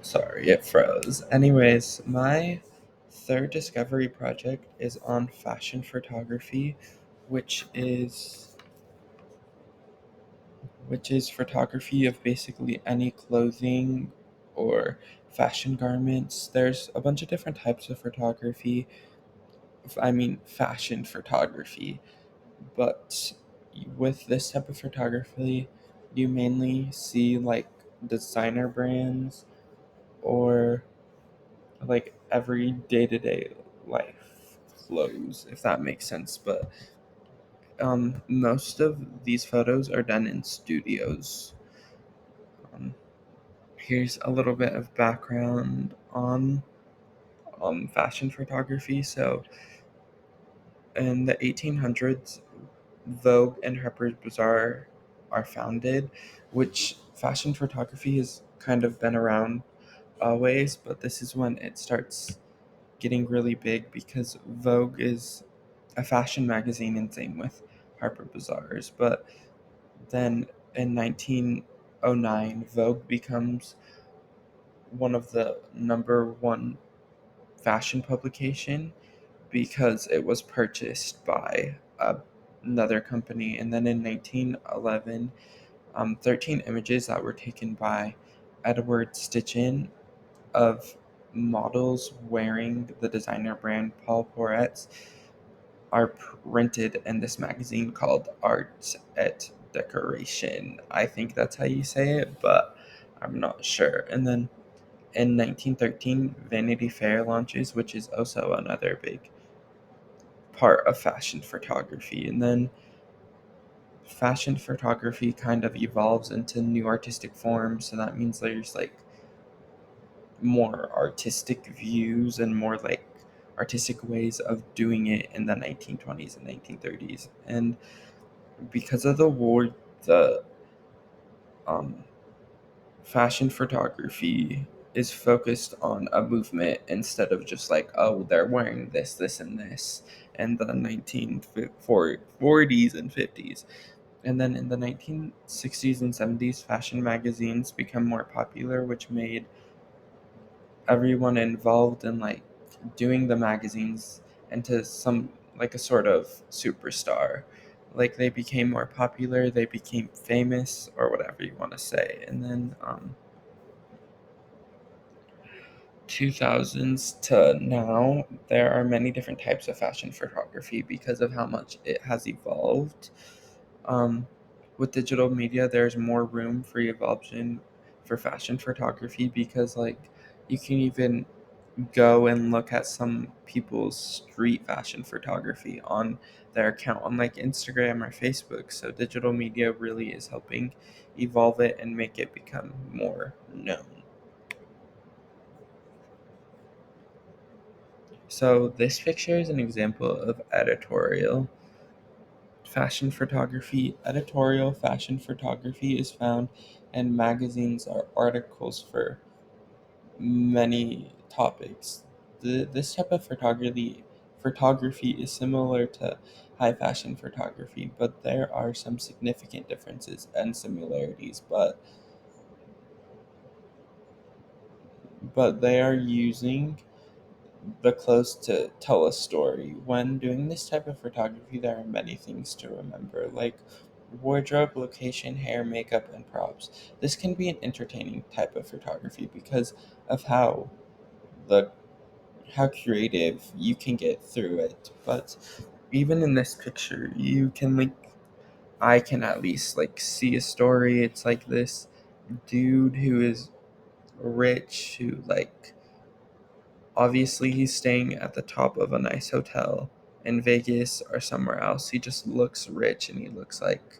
Sorry, it froze. Anyways, my third discovery project is on fashion photography, which is which is photography of basically any clothing or fashion garments. There's a bunch of different types of photography. I mean, fashion photography. But with this type of photography, you mainly see like designer brands or like every day to day life clothes, if that makes sense. But most of these photos are done in studios. Um, Here's a little bit of background on fashion photography. So, in the 1800s, Vogue and Harper's Bazaar are founded, which fashion photography has kind of been around always, but this is when it starts getting really big because Vogue is a fashion magazine and same with Harper Bazaars. But then in 1909, Vogue becomes one of the number one fashion publication because it was purchased by another company. And then in 1911, 13 images that were taken by Edward Stitchin of models wearing the designer brand Paul Poret's are printed in this magazine called Art et Decoration. I think that's how you say it, but I'm not sure. And then in 1913, Vanity Fair launches, which is also another big part of fashion photography. And then fashion photography kind of evolves into new artistic forms. So that means there's like more artistic views and more like artistic ways of doing it in the 1920s and 1930s. And because of the war, the um, fashion photography is focused on a movement instead of just like, oh, they're wearing this, this, and this in the 1940s and 50s. And then in the 1960s and 70s, fashion magazines become more popular, which made everyone involved in like doing the magazines into some like a sort of superstar. Like they became more popular, they became famous, or whatever you want to say. And then 2000s to now, there are many different types of fashion photography because of how much it has evolved. Um, with digital media, there's more room for evolution for fashion photography because, like, you can even go and look at some people's street fashion photography on their account on like Instagram or Facebook. So, digital media really is helping evolve it and make it become more known. So this picture is an example of editorial fashion photography. Editorial fashion photography is found in magazines or articles for many topics. This type of photography is similar to high fashion photography, but there are some significant differences and similarities. But they are using the clothes to tell a story. When doing this type of photography, there are many things to remember, like wardrobe, location, hair, makeup, and props. This can be an entertaining type of photography because of the how creative you can get through it. But even in this picture, you can like I can at least like see a story. It's like this dude who is rich who like obviously, he's staying at the top of a nice hotel in Vegas or somewhere else. He just looks rich and he looks like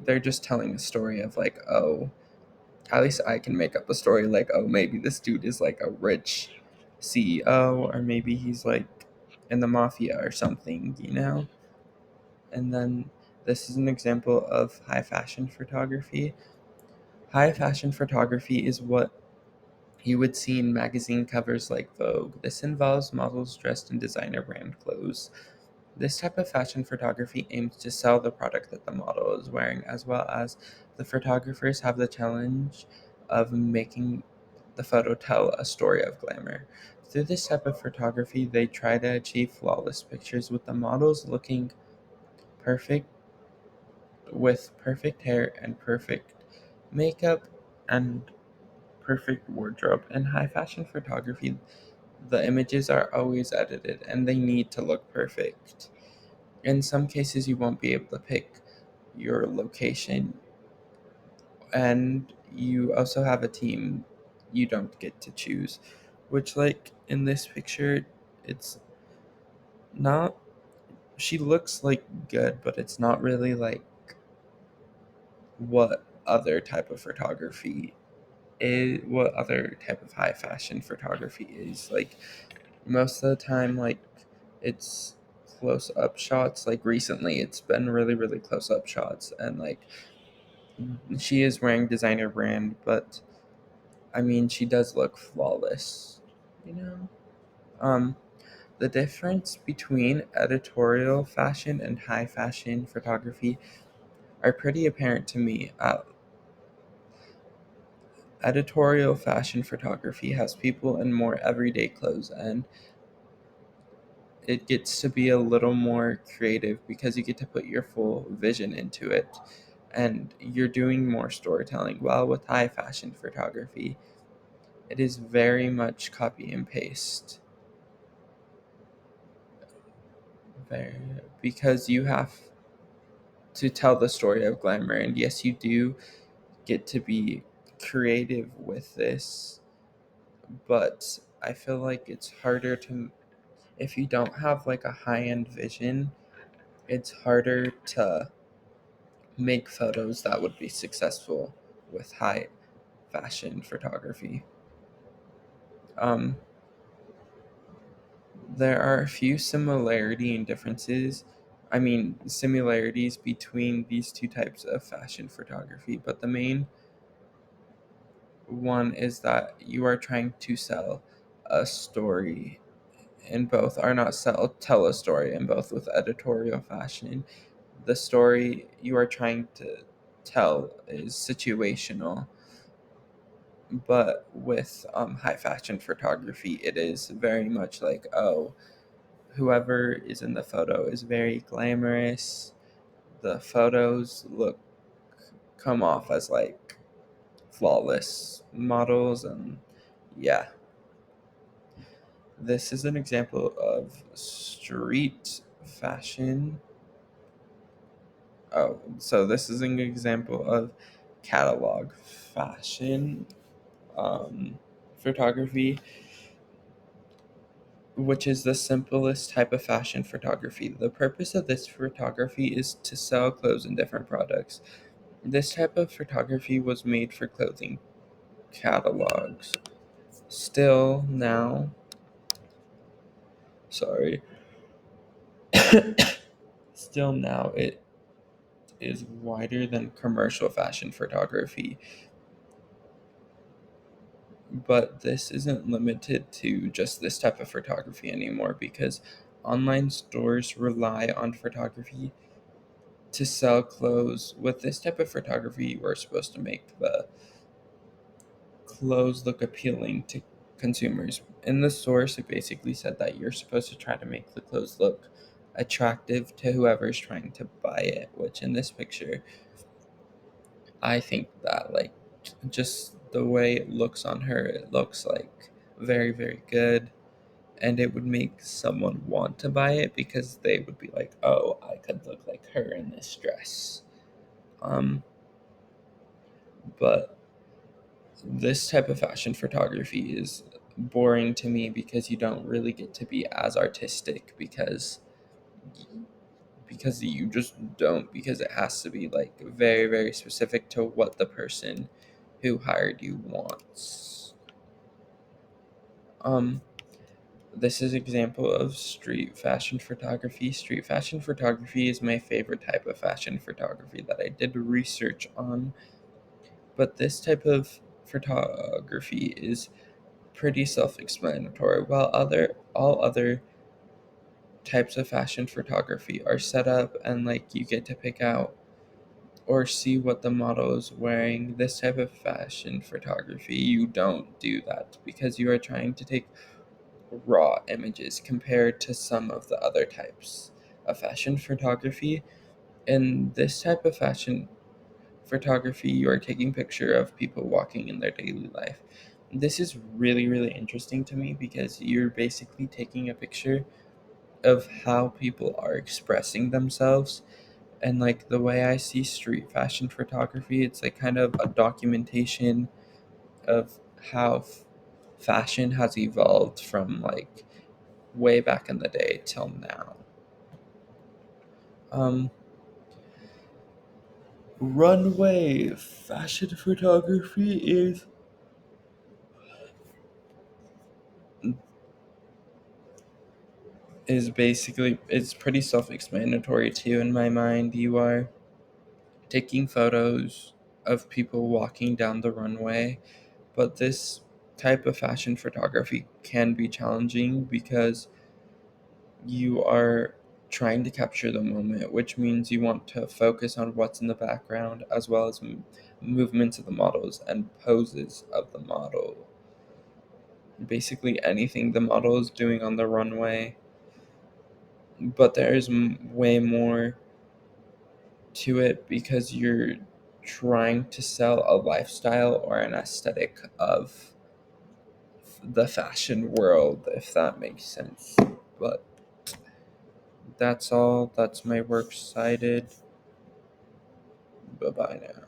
they're just telling a story of like, oh, at least I can make up a story like, oh, maybe this dude is like a rich CEO or maybe he's like in the mafia or something, you know? And then this is an example of high fashion photography. High fashion photography is what you would see in magazine covers like Vogue. This involves models dressed in designer brand clothes. This type of fashion photography aims to sell the product that the model is wearing, as well as the photographers have the challenge of making the photo tell a story of glamour. Through this type of photography, they try to achieve flawless pictures with the models looking perfect, with perfect hair and perfect makeup and perfect wardrobe. In high fashion photography, the images are always edited and they need to look perfect. In some cases, you won't be able to pick your location, and you also have a team you don't get to choose, which, like in this picture, it's not, she looks like good, but it's not really like what other type of photography is, what other type of high fashion photography is. Like, most of the time, like, it's close up shots. Like, recently, it's been really, really close up shots, and like, she is wearing designer brand, but I mean, she does look flawless, you know? Um, the difference between editorial fashion and high fashion photography are pretty apparent to me. Editorial fashion photography has people in more everyday clothes, and it gets to be a little more creative because you get to put your full vision into it, and you're doing more storytelling. While with high fashion photography, it is very much copy and paste. Very, because you have to tell the story of glamour, and yes, you do get to be creative with this, but I feel like it's harder to, if you don't have like a high-end vision, it's harder to make photos that would be successful with high fashion photography. Um, there are a few similarity and differences. I mean, similarities between these two types of fashion photography, but the main one is that you are trying to sell a story, and both are not tell a story, and both with editorial fashion. The story you are trying to tell is situational, but with high fashion photography, it is very much like, oh, whoever is in the photo is very glamorous. The photos come off as like flawless models, and yeah, this is an example of street fashion. Oh, so this is an example of catalog fashion um, photography, which is the simplest type of fashion photography. The purpose of this photography is to sell clothes and different products. This type of photography was made for clothing catalogs. Still now, sorry, still now it is wider than commercial fashion photography. But this isn't limited to just this type of photography anymore, because online stores rely on photography to sell clothes. With this type of photography, you are supposed to make the clothes look appealing to consumers. In the source, it basically said that you're supposed to try to make the clothes look attractive to whoever's trying to buy it, which in this picture, I think that, like, just the way it looks on her, it looks like very, very good. And it would make someone want to buy it because they would be like, oh, I could look like her in this dress. Um, but this type of fashion photography is boring to me because you don't really get to be as artistic, because you just don't, because it has to be like very, very specific to what the person who hired you wants. um this is example of street fashion photography. Street fashion photography is my favorite type of fashion photography that I did research on, but this type of photography is pretty self-explanatory. While other all other types of fashion photography are set up, and like you get to pick out or see what the model is wearing. This type of fashion photography, you don't do that because you are trying to take raw images compared to some of the other types of fashion photography. In this type of fashion photography, you are taking picture of people walking in their daily life. This is really, really interesting to me because you're basically taking a picture of how people are expressing themselves. And like the way I see street fashion photography, it's like kind of a documentation of how fashion has evolved from like way back in the day till now. Um, Runway fashion photography is basically, it's pretty self-explanatory too in my mind. You are taking photos of people walking down the runway, but this type of fashion photography can be challenging because you are trying to capture the moment, which means you want to focus on what's in the background as well as movements of the models and poses of the model. Basically, anything the model is doing on the runway, but there is way more to it because you're trying to sell a lifestyle or an aesthetic of the fashion world, if that makes sense. But that's all. That's my works cited. Bye bye now.